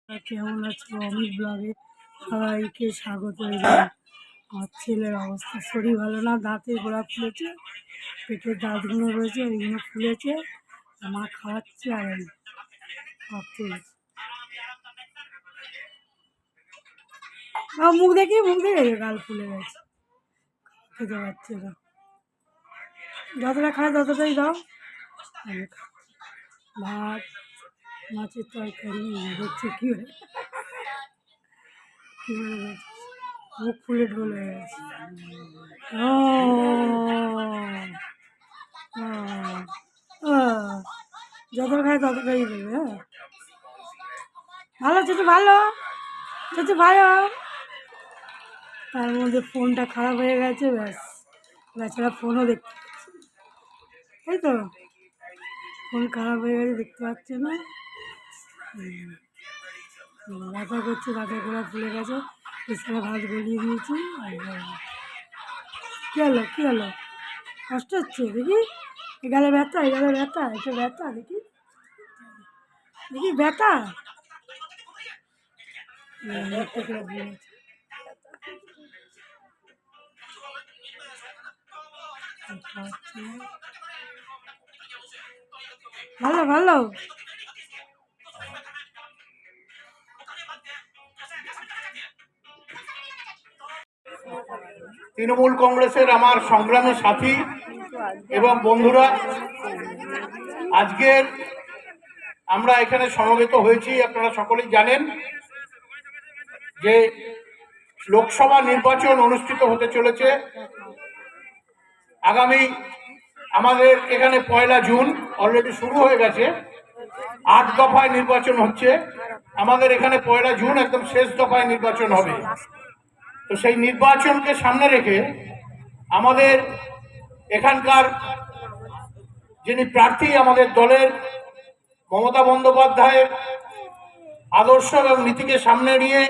কেমন আছো? অমিত ব্লগে সবাইকে স্বাগত। জানাই। আমার ছেলের অবস্থা শরীর ভালো না, দাঁতের গোড়া ফুলেছে, পেটের দাঁতগুলো রয়েছে, ওইগুলো ফুলেছে। মা খাওয়াচ্ছে আর এই ভাবতে মুখ দেখে গাল ফুলে গেছে, খেতে পারছে না। যতটা খায় ততটাই দাও। ভাত, মাছের তরকারি হচ্ছে কি মুখ ফুলে ঢোল হয়ে গেছে। যতটা খায় ততটাই দেবে। হ্যাঁ, ভালো চেটু, ভালো চেটু, ভালো। তার মধ্যে ফোনটা খারাপ হয়ে গেছে, ব্যাস। বেচারা ফোনও দেখতে পাচ্ছে, তাই তো। ফোন খারাপ হয়ে গেছে, দেখতে পাচ্ছে না। ব্যথা করছে, দাঁতের গোড়া ফুলে গেছে। বিছানা ভাত গলিয়ে দিয়েছি। কী হলো, কী হলো? কষ্ট হচ্ছে দেখি। এগালে ব্যথা, এগালে ব্যথা, এটা ব্যথা দেখি, দেখি ব্যথা। ভালো ভালো। তৃণমূল কংগ্রেসের আমার সংগ্রামের সাথী এবং বন্ধুরা, আজকের আমরা এখানে সমবেত হয়েছি। আপনারা সকলেই জানেন যে লোকসভা নির্বাচন অনুষ্ঠিত হতে চলেছে আগামী। আমাদের এখানে 1 জুন অলরেডি শুরু হয়ে গেছে। 8 দফায় নির্বাচন হচ্ছে। আমাদের এখানে 1 জুন একদম শেষ দফায় নির্বাচন হবে। তো সেই নির্বাচনকে সামনে রেখে আমাদের এখানকার যিনি প্রার্থী, আমাদের দলের মমতা বন্দ্যোপাধ্যায়ের আদর্শ এবং নীতিকে সামনে নিয়ে